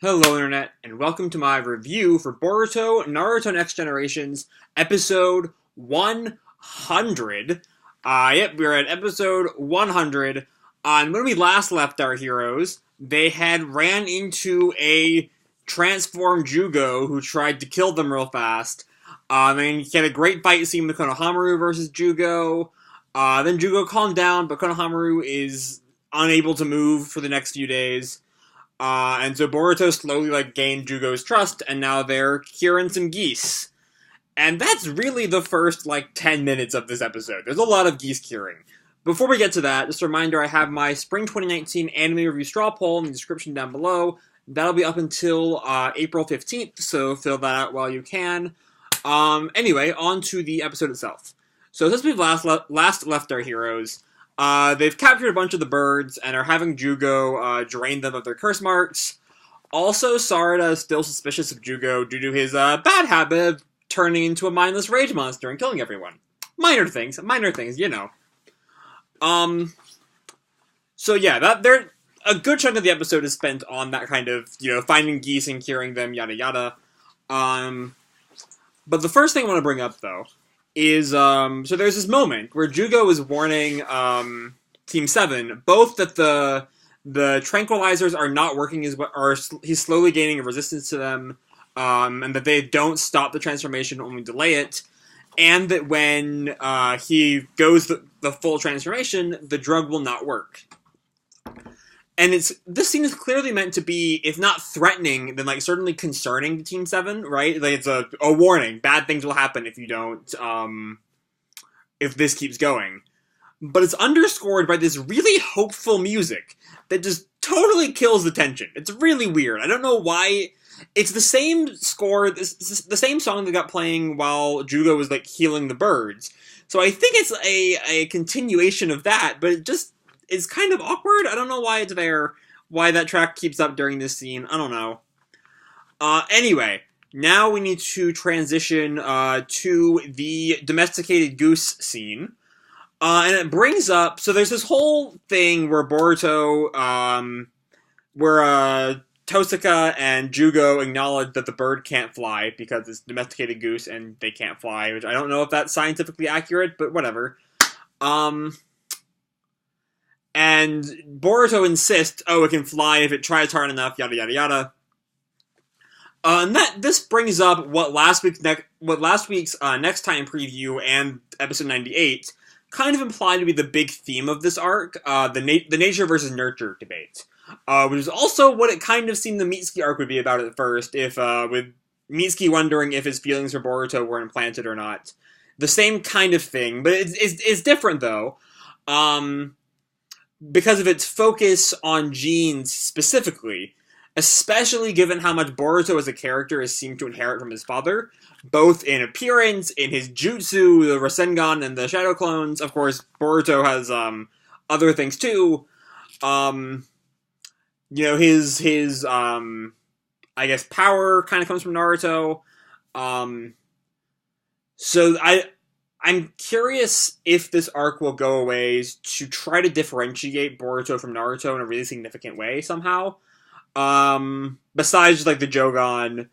Hello Internet, and welcome to my review for Boruto Naruto Next Generations, episode 100. We're at episode 100. When we last left our heroes, they had ran into a transformed Jugo who tried to kill them real fast. And he had a great fight scene with Konohamaru versus Jugo. Then Jugo calmed down, but Konohamaru is unable to move for the next few days. And so Boruto slowly gained Jugo's trust, and now they're curing some geese. And that's really the first 10 minutes of this episode. There's a lot of geese curing. Before we get to that, just a reminder, I have my Spring 2019 Anime Review Straw Poll in the description down below. That'll be up until April 15th, so fill that out while you can. Anyway, on to the episode itself. So since we've last left our heroes, they've captured a bunch of the birds and are having Jugo drain them of their curse marks. Also, Sarada is still suspicious of Jugo due to his bad habit of turning into a mindless rage monster and killing everyone. Minor things, you know. So yeah, a good chunk of the episode is spent on that kind of, finding geese and curing them, yada yada. But the first thing I want to bring up, though, is, so there's this moment where Jugo is warning, Team 7, both that the tranquilizers are not working he's slowly gaining a resistance to them, and that they don't stop the transformation, only delay it, and that when, he goes the full transformation, the drug will not work. And this scene is clearly meant to be, if not threatening, then certainly concerning to Team 7, right? It's a warning. Bad things will happen if you don't, if this keeps going. But it's underscored by this really hopeful music that just totally kills the tension. It's really weird. I don't know why. It's the same score, the same song that got playing while Jugo was healing the birds. So I think it's a continuation of that, but it's kind of awkward. I don't know why it's there, why that track keeps up during this scene. I don't know. Anyway, now we need to transition to the domesticated goose scene. And it brings up, so there's this whole thing where Boruto, where Tosaka and Jugo acknowledge that the bird can't fly because it's domesticated goose and they can't fly, which I don't know if that's scientifically accurate, but whatever. And Boruto insists, it can fly if it tries hard enough, yada yada yada. And this brings up what last week's next time preview and episode 98 kind of implied to be the big theme of this arc, the nature versus nurture debate, which is also what it kind of seemed the Mitsuki arc would be about at first, if with Mitsuki wondering if his feelings for Boruto were implanted or not. The same kind of thing, but it's different though. Because of its focus on genes specifically, especially given how much Boruto as a character is seemed to inherit from his father, both in appearance, in his jutsu, the Rasengan, and the Shadow Clones. Of course, Boruto has other things too. His I guess power kind of comes from Naruto. So I'm curious if this arc will go a ways to try to differentiate Boruto from Naruto in a really significant way somehow. Besides the Jogan,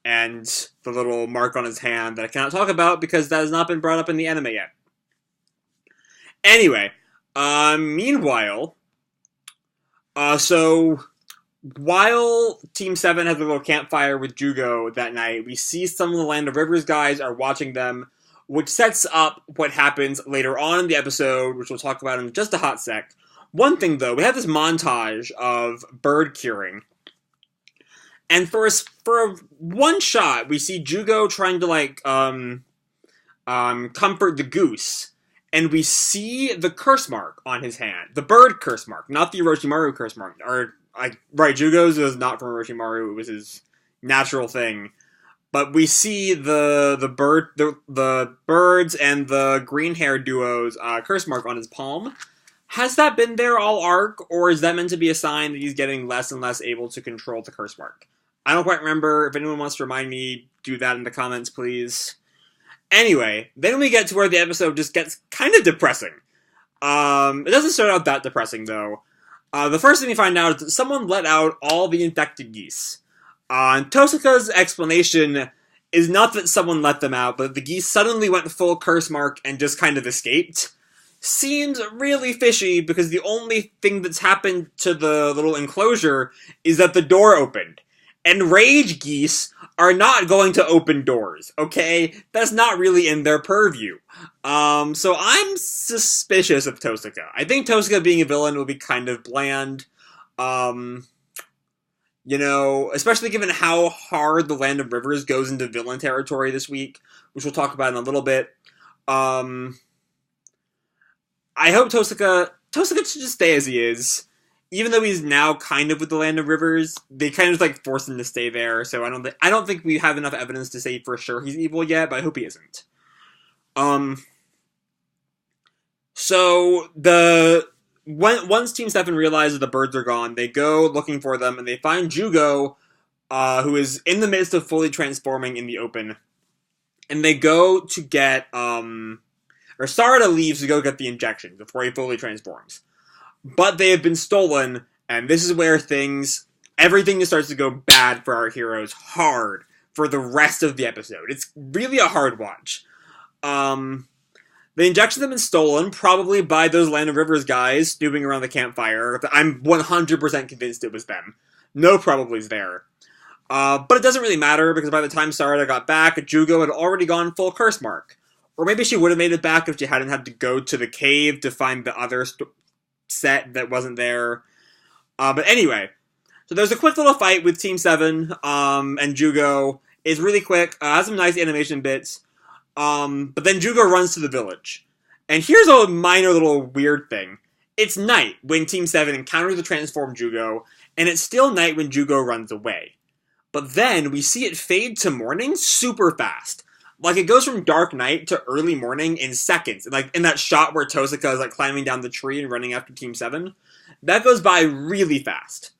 and the little mark on his hand that I cannot talk about because that has not been brought up in the anime yet. Anyway, meanwhile, so while Team 7 has a little campfire with Jugo that night, we see some of the Land of Rivers guys are watching them, which sets up what happens later on in the episode, which we'll talk about in just a hot sec. One thing, though, we have this montage of bird curing. And for one shot, we see Jugo trying to, comfort the goose. And we see the curse mark on his hand. The bird curse mark, not the Orochimaru curse mark. Right, Jugo's was not from Orochimaru, it was his natural thing. But we see the birds and the green hair duo's curse mark on his palm. Has that been there all arc, or is that meant to be a sign that he's getting less and less able to control the curse mark? I don't quite remember. If anyone wants to remind me, do that in the comments, please. Anyway, then we get to where the episode just gets kind of depressing. It doesn't start out that depressing, though. The first thing we find out is that someone let out all the infected geese. And Tosaka's explanation is not that someone let them out, but the geese suddenly went full curse mark and just kind of escaped. Seems really fishy because the only thing that's happened to the little enclosure is that the door opened. And rage geese are not going to open doors, okay? That's not really in their purview. So I'm suspicious of Tosaka. I think Tosaka being a villain would be kind of bland. Especially given how hard the Land of Rivers goes into villain territory this week, which we'll talk about in a little bit. I hope Tosaka should just stay as he is. Even though he's now kind of with the Land of Rivers, they kind of like force him to stay there. So I don't think we have enough evidence to say for sure he's evil yet, but I hope he isn't. So once Team 7 realizes the birds are gone, they go looking for them, and they find Jugo, who is in the midst of fully transforming in the open. And they go to get, Sarada leaves to go get the injection before he fully transforms. But they have been stolen, and this is where everything just starts to go bad for our heroes hard for the rest of the episode. It's really a hard watch. The injections have been stolen, probably by those Land of Rivers guys snooping around the campfire. I'm 100% convinced it was them. No probablys there. But it doesn't really matter, because by the time Sarada got back, Jugo had already gone full curse mark. Or maybe she would have made it back if she hadn't had to go to the cave to find the other set that wasn't there. But anyway, so there's a quick little fight with Team 7 and Jugo. It's really quick, has some nice animation bits. But then Jugo runs to the village. And here's a minor little weird thing. It's night when Team 7 encounters the transformed Jugo, and it's still night when Jugo runs away. But then we see it fade to morning super fast. Like, it goes from dark night to early morning in seconds. Like, in that shot where Tosaka is, like, climbing down the tree and running after Team 7. That goes by really fast.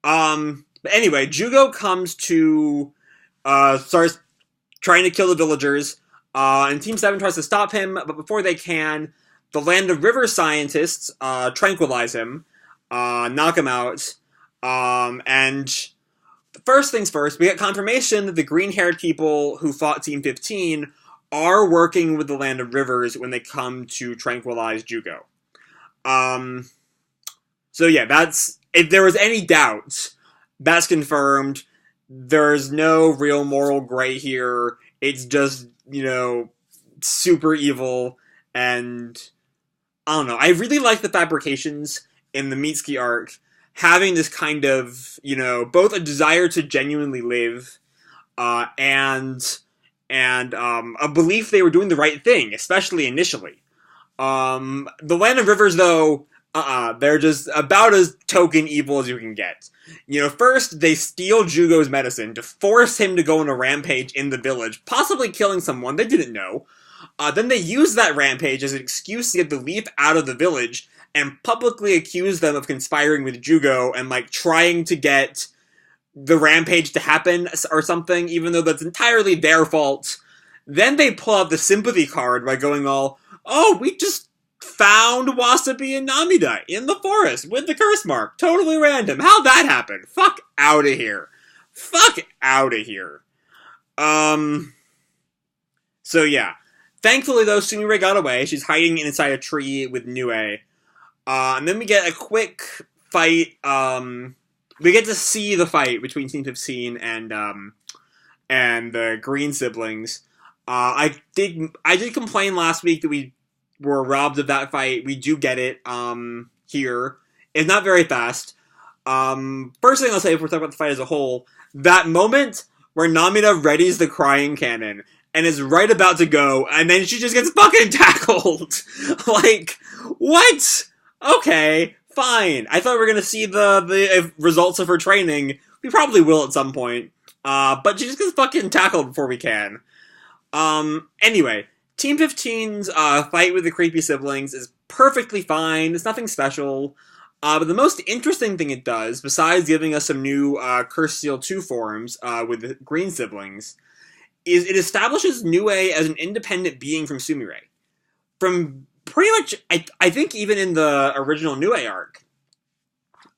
But anyway, Jugo comes to, starts trying to kill the villagers. And Team 7 tries to stop him, but before they can, the Land of River scientists, tranquilize him, knock him out, and first things first, we get confirmation that the green-haired people who fought Team 15 are working with the Land of Rivers when they come to tranquilize Jugo. So yeah, if there was any doubt, that's confirmed. There's no real moral gray here. It's just, super evil, and I don't know. I really like the fabrications in the Mitsuki arc, having this kind of, both a desire to genuinely live, and a belief they were doing the right thing, especially initially. The Land of Rivers, though, they're just about as token evil as you can get. First, they steal Jugo's medicine to force him to go on a rampage in the village, possibly killing someone they didn't know. Then they use that rampage as an excuse to get the Leaf out of the village, and publicly accuse them of conspiring with Jugo and, trying to get the rampage to happen or something, even though that's entirely their fault. Then they pull out the sympathy card by going all, oh, we just found Wasabi and Namida in the forest with the curse mark. Totally random. How'd that happen? Fuck out of here. Fuck out of here. So yeah. Thankfully, though, Sumire got away. She's hiding inside a tree with Nue. And then we get a quick fight. We get to see the fight between Team 15 and the Green siblings. I did complain last week that we were robbed of that fight. We do get it here. It's not very fast. First thing I'll say before we talk about the fight as a whole, that moment where Namida readies the crying cannon and is right about to go, and then she just gets fucking tackled. What? Okay, fine. I thought we were gonna see the results of her training. We probably will at some point. But she just gets fucking tackled before we can. Anyway, Team 15's fight with the creepy siblings is perfectly fine. It's nothing special. But the most interesting thing it does, besides giving us some new Curse Seal 2 forms with the Green siblings, is it establishes Nue as an independent being from Sumire. From pretty much, I think even in the original Nue arc,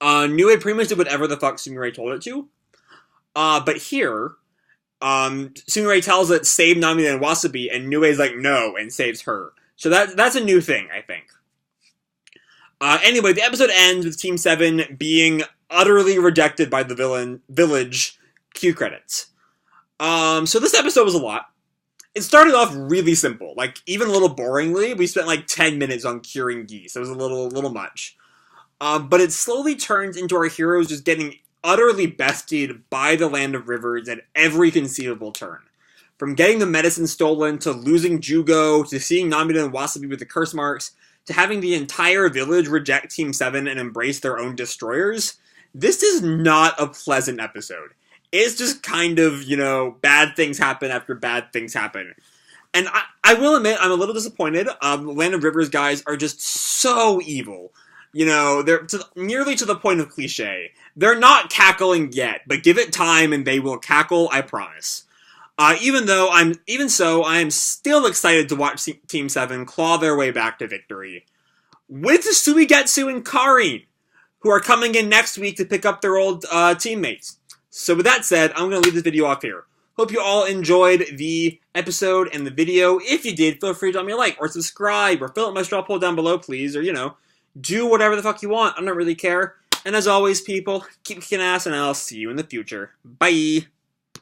Nue pretty much did whatever the fuck Sumire told it to. But here, Sumire tells it save Namida and Wasabi, and Nue's like no and saves her. So that's a new thing, I think. Anyway, the episode ends with Team 7 being utterly rejected by the village. Cue credits. So this episode was a lot. It started off really simple. Like, even a little boringly, we spent like 10 minutes on curing geese. It was a little much. But it slowly turns into our heroes just getting utterly bestied by the Land of Rivers at every conceivable turn. From getting the medicine stolen, to losing Jugo, to seeing Namida and Wasabi with the curse marks, to having the entire village reject Team 7 and embrace their own destroyers. This is not a pleasant episode. It's just kind of, bad things happen after bad things happen. And I will admit, I'm a little disappointed. The Land of Rivers guys are just so evil. They're nearly to the point of cliche. They're not cackling yet, but give it time and they will cackle, I promise. Even so, I am still excited to watch Team 7 claw their way back to victory. With Suigetsu and Karin, who are coming in next week to pick up their old teammates. So with that said, I'm going to leave this video off here. Hope you all enjoyed the episode and the video. If you did, feel free to drop me a like or subscribe or fill out my straw poll down below, please. Or, do whatever the fuck you want. I don't really care. And as always, people, keep kicking ass and I'll see you in the future. Bye!